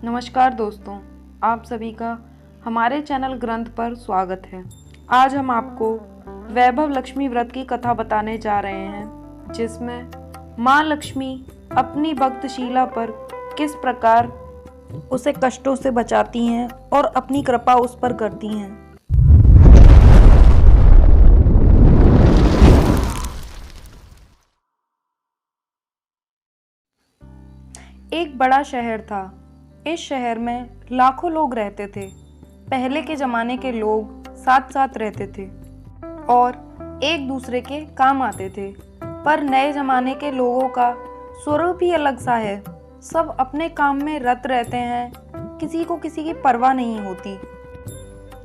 नमस्कार दोस्तों, आप सभी का हमारे चैनल ग्रंथ पर स्वागत है। आज हम आपको वैभव लक्ष्मी व्रत की कथा बताने जा रहे हैं, जिसमें माँ लक्ष्मी अपनी भक्त शीला पर किस प्रकार उसे कष्टों से बचाती हैं और अपनी कृपा उस पर करती हैं। एक बड़ा शहर था। इस शहर में लाखों लोग रहते थे। पहले के जमाने के लोग साथ साथ रहते थे और एक दूसरे के काम आते थे, पर नए जमाने के लोगों का स्वरूप ही अलग सा है। सब अपने काम में रत रहते हैं, किसी को किसी की परवाह नहीं होती।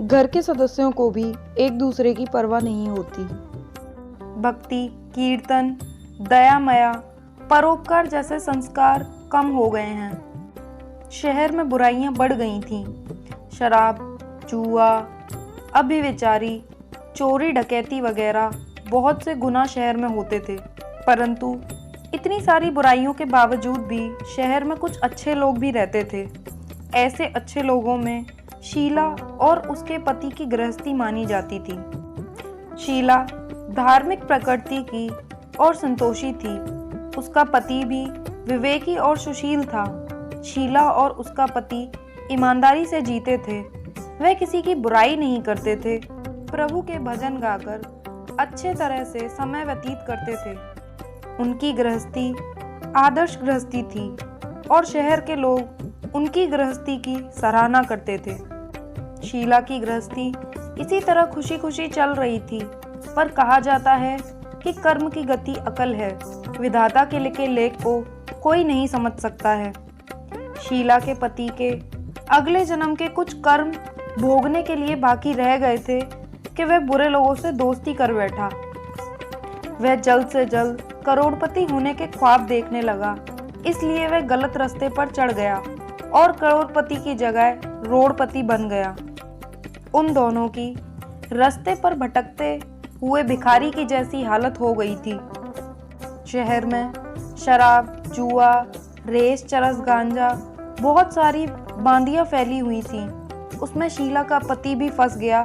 घर के सदस्यों को भी एक दूसरे की परवाह नहीं होती। भक्ति, कीर्तन, दया माया, परोपकार जैसे संस्कार कम हो गए हैं। शहर में बुराइयां बढ़ गई थीं। शराब, जुआ, अभिव्यभिचारी, चोरी डकैती वगैरह बहुत से गुनाह शहर में होते थे। परंतु इतनी सारी बुराइयों के बावजूद भी शहर में कुछ अच्छे लोग भी रहते थे। ऐसे अच्छे लोगों में शीला और उसके पति की गृहस्थी मानी जाती थी। शीला धार्मिक प्रकृति की और संतोषी थी। उसका पति भी विवेकी और सुशील था। शीला और उसका पति ईमानदारी से जीते थे। वह किसी की बुराई नहीं करते थे। प्रभु के भजन गाकर अच्छे तरह से समय व्यतीत करते थे। उनकी गृहस्थी आदर्श गृहस्थी थी और शहर के लोग उनकी गृहस्थी की सराहना करते थे। शीला की गृहस्थी इसी तरह खुशी खुशी चल रही थी, पर कहा जाता है कि कर्म की गति अकल है। विधाता के लिखे लेख को कोई नहीं समझ सकता है। शीला के पति के अगले जन्म के कुछ कर्म भोगने के लिए बाकी रह गए थे कि वह बुरे लोगों से दोस्ती कर बैठा। वह जल्द से जल्द करोड़पति होने के ख्वाब देखने लगा, इसलिए वह गलत रास्ते पर चढ़ गया और करोड़पति की जगह रोड़पति बन गया। उन दोनों की रास्ते पर भटकते हुए भिखारी की जैसी हालत हो गई थी। शहर में शराब, जुआ, रेस, चरस, गांजा, बहुत सारी बांदियां फैली हुई थीं। उसमें शीला का पति भी फंस गया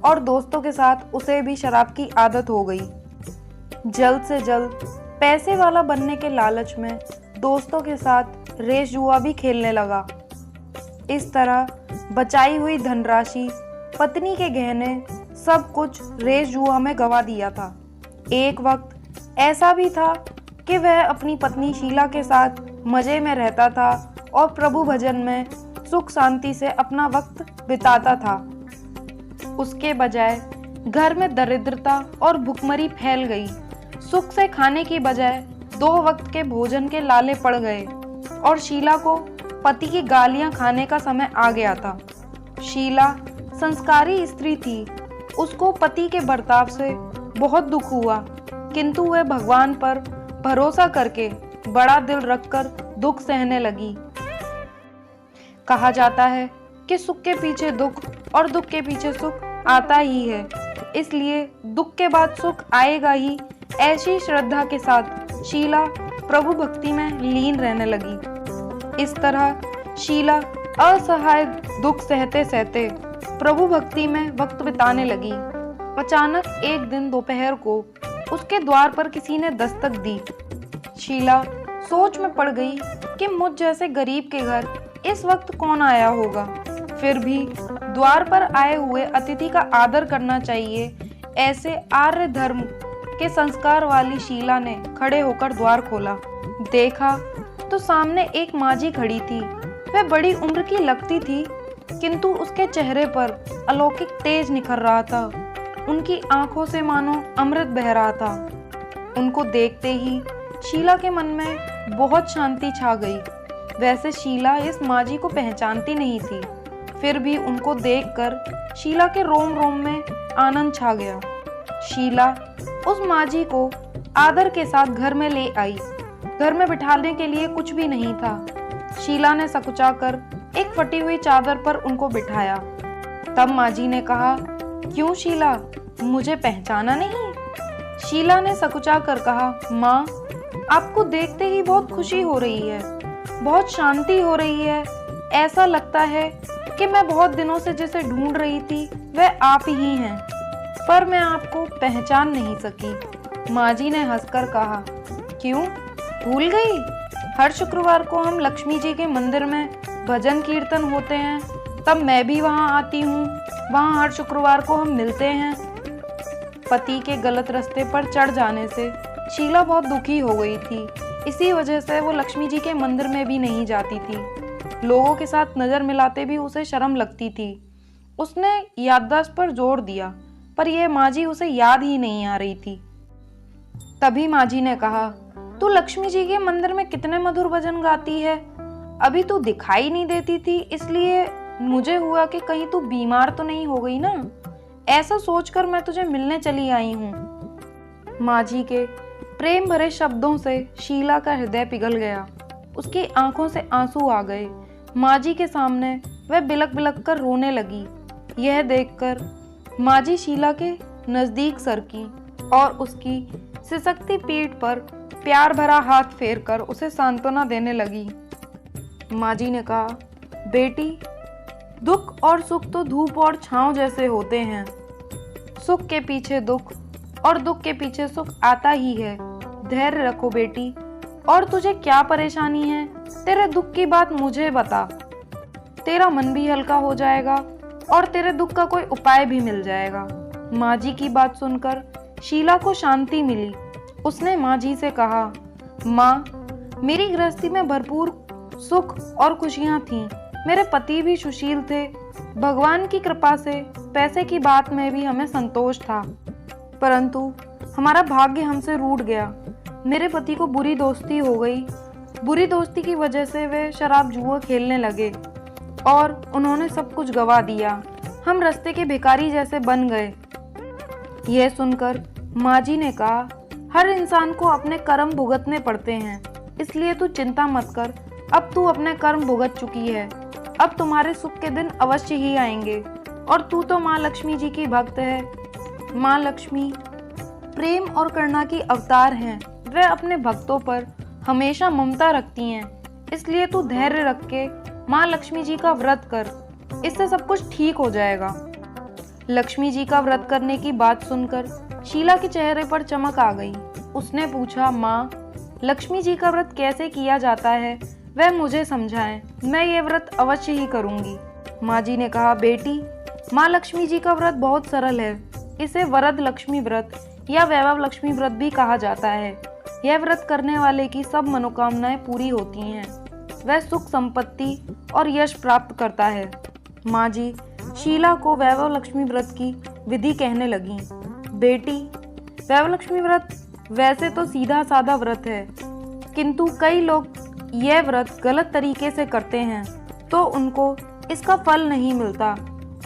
और दोस्तों के साथ उसे भी शराब की आदत हो गई। जल्द से जल्द पैसे वाला बनने के लालच में दोस्तों के साथ रेस जुआ भी खेलने लगा। इस तरह बचाई हुई धनराशि, पत्नी के गहने, सब कुछ रेस जुआ में गंवा दिया था। एक वक्त ऐसा भी था कि वह अपनी पत्नी शीला के साथ मजे में रहता था और प्रभु भजन में सुख शांति से अपना वक्त बिताता था। उसके बजाय घर में दरिद्रता और भुखमरी फैल गई। सुख से खाने की बजाय 2 वक्त के भोजन के लाले पड़ गए और शीला को पति की गालियां खाने का समय आ गया था। शीला संस्कारी स्त्री थी। उसको पति के बर्ताव से बहुत दुख हुआ, किंतु वह भगवान पर भरोसा करके बड़ा दिल रखकर दुख सहने लगी। कहा जाता है कि सुख के पीछे दुख और दुख के पीछे सुख आता ही है, इसलिए दुख के बाद सुख आएगा ही। ऐसी श्रद्धा के साथ शीला प्रभु भक्ति में लीन रहने लगी। इस तरह शीला असहाय दुख सहते सहते प्रभु भक्ति में वक्त बिताने लगी। अचानक एक दिन दोपहर को उसके द्वार पर किसी ने दस्तक दी। शीला सोच में पड़ गई कि मुझ जैसे गरीब के घर इस वक्त कौन आया होगा। फिर भी द्वार पर आए हुए अतिथि का आदर करना चाहिए, ऐसे आर्य धर्म के संस्कार वाली शीला ने खड़े होकर द्वार खोला। देखा तो सामने एक माझी खड़ी थी। वह बड़ी उम्र की लगती थी, किंतु उसके चेहरे पर अलौकिक तेज निखर रहा था। उनकी आंखों से मानो अमृत बह रहा था। उनको देखते ही शीला के मन में बहुत शांति छा गई। वैसे शीला इस माझी को पहचानती नहीं थी, फिर भी उनको देखकर शीला के रोम रोम में आनंद छा गया। शीला उस माझी को आदर के साथ घर में ले आई। घर में बिठाने के लिए कुछ भी नहीं था। शीला ने सकुचाकर एक फटी हुई चादर पर उनको बिठाया। तब माझी ने कहा, क्यों शीला, मुझे पहचाना नहीं? शीला ने सकुचाकर कहा, माँ, आपको देखते ही बहुत खुशी हो रही है, बहुत शांति हो रही है। ऐसा लगता है कि मैं बहुत दिनों से जिसे ढूंढ रही थी वह आप ही हैं, पर मैं आपको पहचान नहीं सकी। माँ जी ने हंसकर कहा, क्यों, भूल गई? हर शुक्रवार को हम लक्ष्मी जी के मंदिर में भजन कीर्तन होते हैं, तब मैं भी वहाँ आती हूँ। वहाँ हर शुक्रवार को हम मिलते हैं। पति के गलत रास्ते पर चढ़ जाने से शीला बहुत दुखी हो गई थी। इसी वजह से वो लक्ष्मी जी के मंदिर में भी नहीं जाती थी। लोगों के साथ नजर मिलाते भी उसे शर्म लगती थी। उसने याददाश्त पर जोर दिया, पर यह माँ जी उसे याद ही नहीं आ रही थी। तभी माँ जी ने कहा, तू लक्ष्मी जी के मंदिर में कितने मधुर भजन गाती है। अभी तू दिखाई नहीं देती थी, इसलिए मुझे हुआ कि कहीं तू बीमार तो नहीं हो गई ना। ऐसा सोचकर मैं तुझे मिलने चली आई हूँ। माँ जी के प्रेम भरे शब्दों से शीला का हृदय पिघल गया। उसकी आंखों से आंसू आ गए। माँ जी के सामने वह बिलक बिलक कर रोने लगी। यह देखकर माँ जी शीला के नजदीक सरकी और उसकी सिसकती पीठ पर प्यार भरा हाथ फेरकर उसे सांत्वना देने लगी। माँ जी ने कहा, बेटी, दुख और सुख तो धूप और छांव जैसे होते हैं। सुख के पीछे दुख और दुख के पीछे सुख आता ही है। धैर्य रखो बेटी। और तुझे क्या परेशानी है? तेरे दुख की बात मुझे बता। तेरा मन भी हल्का हो जाएगा और तेरे दुख का कोई उपाय भी मिल जाएगा। माँ जी की बात सुनकर शीला को शांति मिली। उसने माँ जी से कहा, माँ, मेरी गृहस्थी में भरपूर सुख और खुशियाँ थीं। मेरे पति भी सुशील थे। भगवान की कृपा से पैसे की बात में भी हमें संतोष था, परंतु हमारा भाग्य हमसे रूठ गया। मेरे पति को बुरी दोस्ती हो गई। बुरी दोस्ती की वजह से वे शराब जुआ खेलने लगे और उन्होंने सब कुछ गवा दिया। हम रास्ते के भिखारी जैसे बन गए। यह सुनकर माँ जी ने कहा, हर इंसान को अपने कर्म भुगतने पड़ते हैं, इसलिए तू चिंता मत कर। अब तू अपने कर्म भुगत चुकी है। अब तुम्हारे सुख के दिन अवश्य ही आएंगे। और तू तो माँ लक्ष्मी जी की भक्त है। माँ लक्ष्मी प्रेम और करुणा की अवतार हैं। वह अपने भक्तों पर हमेशा ममता रखती हैं। इसलिए तू धैर्य रख के माँ लक्ष्मी जी का व्रत कर। इससे सब कुछ ठीक हो जाएगा। लक्ष्मी जी का व्रत करने की बात सुनकर शीला के चेहरे पर चमक आ गई। उसने पूछा, माँ, लक्ष्मी जी का व्रत कैसे किया जाता है, वह मुझे समझाएं। मैं ये व्रत अवश्य ही करूंगी। माँ जी ने कहा, बेटी, माँ लक्ष्मी जी का व्रत बहुत सरल है। इसे वरद लक्ष्मी व्रत या वैभव लक्ष्मी व्रत भी कहा जाता है। यह व्रत करने वाले की सब मनोकामनाएं पूरी होती हैं। वह सुख, संपत्ति और यश प्राप्त करता है। माँ जी शीला को वैभव लक्ष्मी व्रत की विधि कहने लगी। बेटी, वैभव लक्ष्मी व्रत वैसे तो सीधा साधा व्रत है, किंतु कई लोग यह व्रत गलत तरीके से करते हैं तो उनको इसका फल नहीं मिलता।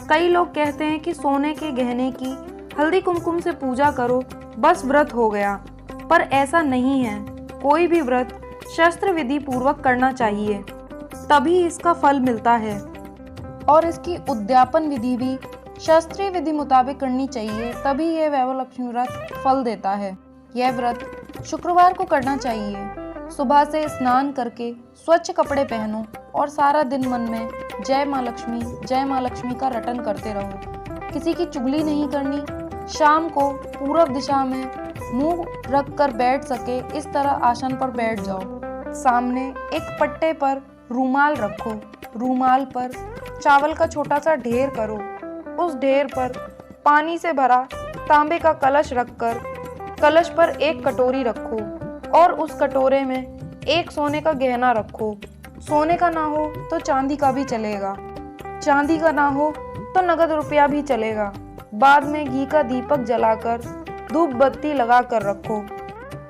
कई लोग कहते हैं कि सोने के गहने की हल्दी कुमकुम से पूजा करो, बस व्रत हो गया, पर ऐसा नहीं है। कोई भी व्रत शस्त्र विधि पूर्वक करना चाहिए, तभी इसका फल मिलता है। और इसकी उद्यापन विधि भी शास्त्रीय विधि मुताबिक करनी चाहिए, तभी यह वैभव लक्ष्मी व्रत फल देता है। यह व्रत शुक्रवार को करना चाहिए। सुबह से स्नान करके स्वच्छ कपड़े पहनो और सारा दिन मन में जय माँ लक्ष्मी का रटन करते रहो। किसी की चुगली नहीं करनी। शाम को पूर्व दिशा में मुंह रख कर बैठ सके इस तरह आसन पर बैठ जाओ। सामने एक पट्टे पर रूमाल रखो। रूमाल पर चावल का छोटा सा ढेर करो। उस ढेर पर पानी से भरा तांबे का कलश रखकर कलश पर एक कटोरी रखो और उस कटोरे में एक सोने का गहना रखो। सोने का ना हो तो चांदी का भी चलेगा। चांदी का ना हो तो नगद रुपया भी चलेगा। बाद में घी का दीपक जलाकर धूप बत्ती लगा कर रखो।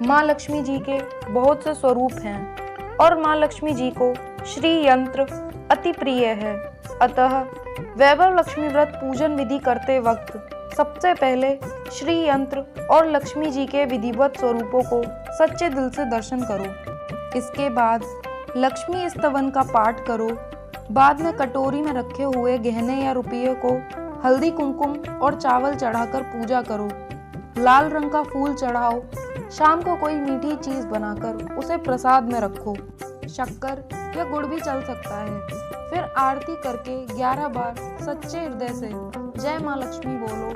माँ लक्ष्मी जी के बहुत से स्वरूप हैं और माँ लक्ष्मी जी को श्री यंत्र अति प्रिय है। अतः वैभव लक्ष्मी व्रत पूजन विधि करते वक्त सबसे पहले श्री यंत्र और लक्ष्मी जी के विधिवत स्वरूपों को सच्चे दिल से दर्शन करो। इसके बाद लक्ष्मी स्तवन का पाठ करो। बाद में कटोरी में रखे हुए गहने या रुपये को हल्दी कुमकुम और चावल चढ़ाकर पूजा करो। लाल रंग का फूल चढ़ाओ। शाम को कोई मीठी चीज बनाकर उसे प्रसाद में रखो। शक्कर या गुड़ भी चल सकता है। फिर आरती करके 11 बार सच्चे हृदय से जय माँ लक्ष्मी बोलो।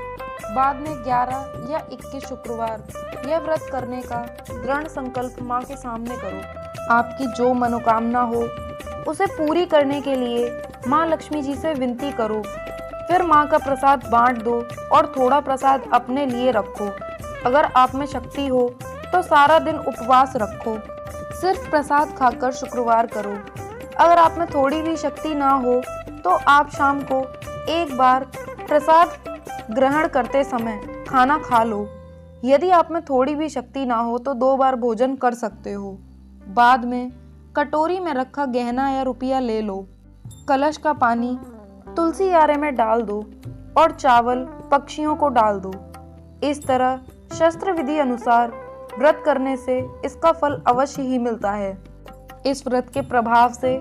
बाद में 11 या 21 शुक्रवार यह व्रत करने का दृढ़ संकल्प माँ के सामने करो। आपकी जो मनोकामना हो उसे पूरी करने के लिए माँ लक्ष्मी जी से विनती करो। फिर माँ का प्रसाद बांट दो और थोड़ा प्रसाद अपने लिए रखो। अगर आप में शक्ति हो तो सारा दिन उपवास रखो। सिर्फ प्रसाद खाकर शुक्रवार करो। अगर आप में थोड़ी भी शक्ति ना हो तो आप शाम को एक बार प्रसाद ग्रहण करते समय खाना खा लो। यदि आप में थोड़ी भी शक्ति ना हो तो 2 बार भोजन कर सकते हो। बाद में कटोरी में रखा गहना या रुपया ले लो। कलश का पानी तुलसी आरे में डाल दो और चावल पक्षियों को डाल दो। इस तरह शस्त्र विधि अनुसार व्रत करने से इसका फल अवश्य ही मिलता है। इस व्रत के प्रभाव से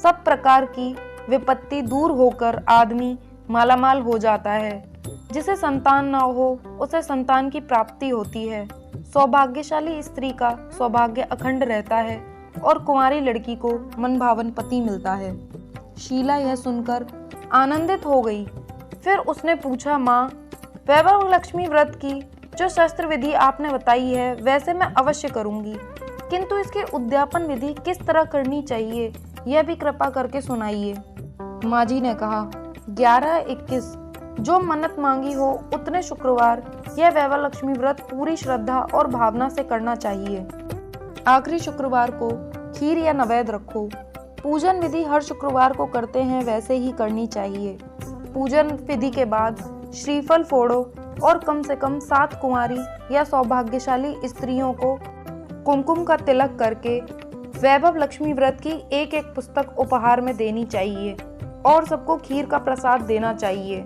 सब प्रकार की विपत्ति दूर होकर आदमी मालामाल हो जाता है। जिसे संतान न हो उसे संतान की प्राप्ति होती है। सौभाग्यशाली स्त्री का सौभाग्य अखंड रहता है और कुंवारी लड़की को मनभावन पति मिलता है। शीला यह सुनकर आनंदित हो गई। फिर उसने पूछा, माँ, वैभव लक्ष्मी व्रत की जो शस्त्र विधि आपने बताई है वैसे मैं अवश्य करूंगी, किंतु इसकी उद्यापन विधि किस तरह करनी चाहिए यह भी कृपा करके सुनाइए। माँ जी ने कहा, 11-21 जो मन्नत मांगी हो उतने शुक्रवार यह वैभव लक्ष्मी व्रत पूरी श्रद्धा और भावना से करना चाहिए। आखिरी शुक्रवार को खीर या नैवेद्य रखो। पूजन विधि हर शुक्रवार को करते हैं वैसे ही करनी चाहिए। पूजन विधि के बाद श्रीफल फोड़ो और कम से कम 7 कुंवारी या सौभाग्यशाली स्त्रियों को कुमकुम का तिलक करके वैभव लक्ष्मी व्रत की एक पुस्तक उपहार में देनी चाहिए और सबको खीर का प्रसाद देना चाहिए।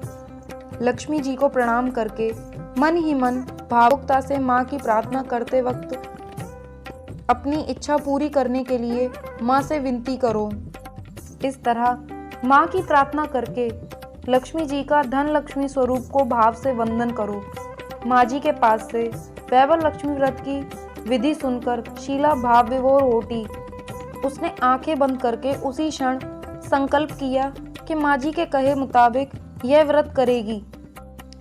लक्ष्मी जी को प्रणाम करके मन ही मन भावुकता से माँ की प्रार्थना करते वक्त अपनी इच्छा पूरी करने के लिए माँ से विनती करो। इस तरह माँ की प्रार्थना करके लक्ष्मी जी का धन लक्ष्मी स्वरूप को भाव से वंदन करो। माँ जी के पास से वैभव लक्ष्मी व्रत की विधि सुनकर शीला भाव विभोर हो उठी। उसने आंखें बंद करके उसी क्षण संकल्प किया कि माँ जी के कहे मुताबिक यह व्रत करेगी।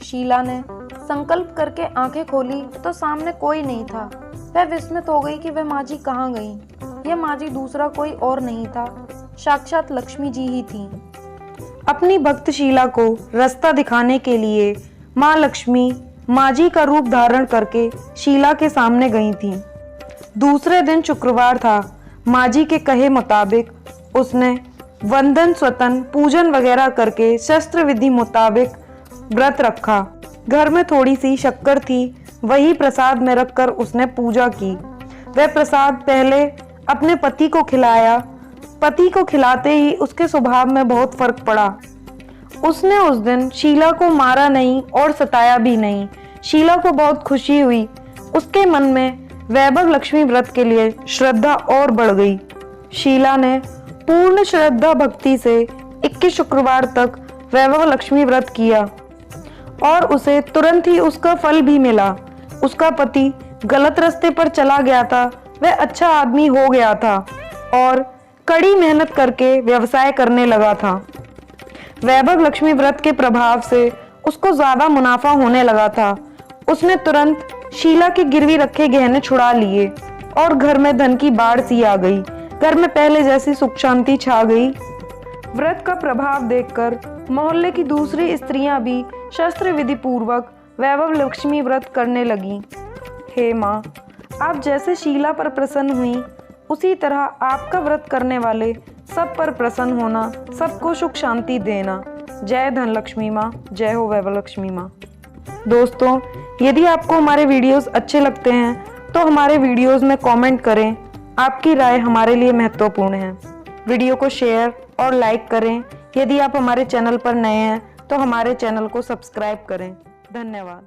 शीला ने संकल्प करके आंखें खोली तो सामने कोई नहीं था। वह विस्मित हो गई कि वह माँ जी कहाँ गई। यह माँ जी दूसरा कोई और नहीं था, साक्षात लक्ष्मी जी ही थी। अपनी भक्त शीला को रास्ता दिखाने के लिए माँ लक्ष्मी माँ जी का रूप धारण करके शीला के सामने गई थी। दूसरे दिन शुक्रवार था। माँ जी के कहे मुताबिक उसने वंदन स्वतन पूजन वगैरह करके शस्त्र विधि मुताबिक व्रत रखा। घर में थोड़ी सी शक्कर थी, वही प्रसाद में रखकर उसने पूजा की। वह प्रसाद पहले अपने पति को खिलाया। पति को खिलाते ही उसके स्वभाव में बहुत फर्क पड़ा। उसने उस दिन शीला को मारा नहीं और सताया भी नहीं। शीला को बहुत खुशी हुई। उसके मन में वैभव लक्ष्मी व्रत के लिए श्रद्धा और बढ़ गई। शीला ने पूर्ण श्रद्धा भक्ति से 21 शुक्रवार तक वैभव लक्ष्मी व्रत किया और उसे तुरंत ही उसका फल भी मिला। उसका पति गलत रास्ते पर चला गया था, वह अच्छा आदमी हो गया था और कड़ी मेहनत करके व्यवसाय करने लगा था। वैभव लक्ष्मी व्रत के प्रभाव से उसको ज्यादा मुनाफा होने लगा था। उसने तुरंत शीला के गिरवी रखे गहने छुड़ा लिए और घर में धन की बाढ़ सी आ गई। घर में पहले जैसी सुख शांति छा गई। व्रत का प्रभाव देखकर मोहल्ले की दूसरी स्त्रियां भी शस्त्र विधि पूर्वक वैभव लक्ष्मी व्रत करने लगी। हे माँ, आप जैसे शीला पर प्रसन्न हुई उसी तरह आपका व्रत करने वाले सब पर प्रसन्न होना, सबको सुख शांति देना। जय धन लक्ष्मी माँ, जय हो वैभव लक्ष्मी माँ। दोस्तों, यदि आपको हमारे वीडियोस अच्छे लगते हैं तो हमारे वीडियोस में कमेंट करें। आपकी राय हमारे लिए महत्वपूर्ण है। वीडियो को शेयर और लाइक करें। यदि आप हमारे चैनल पर नए हैं तो हमारे चैनल को सब्सक्राइब करें। धन्यवाद।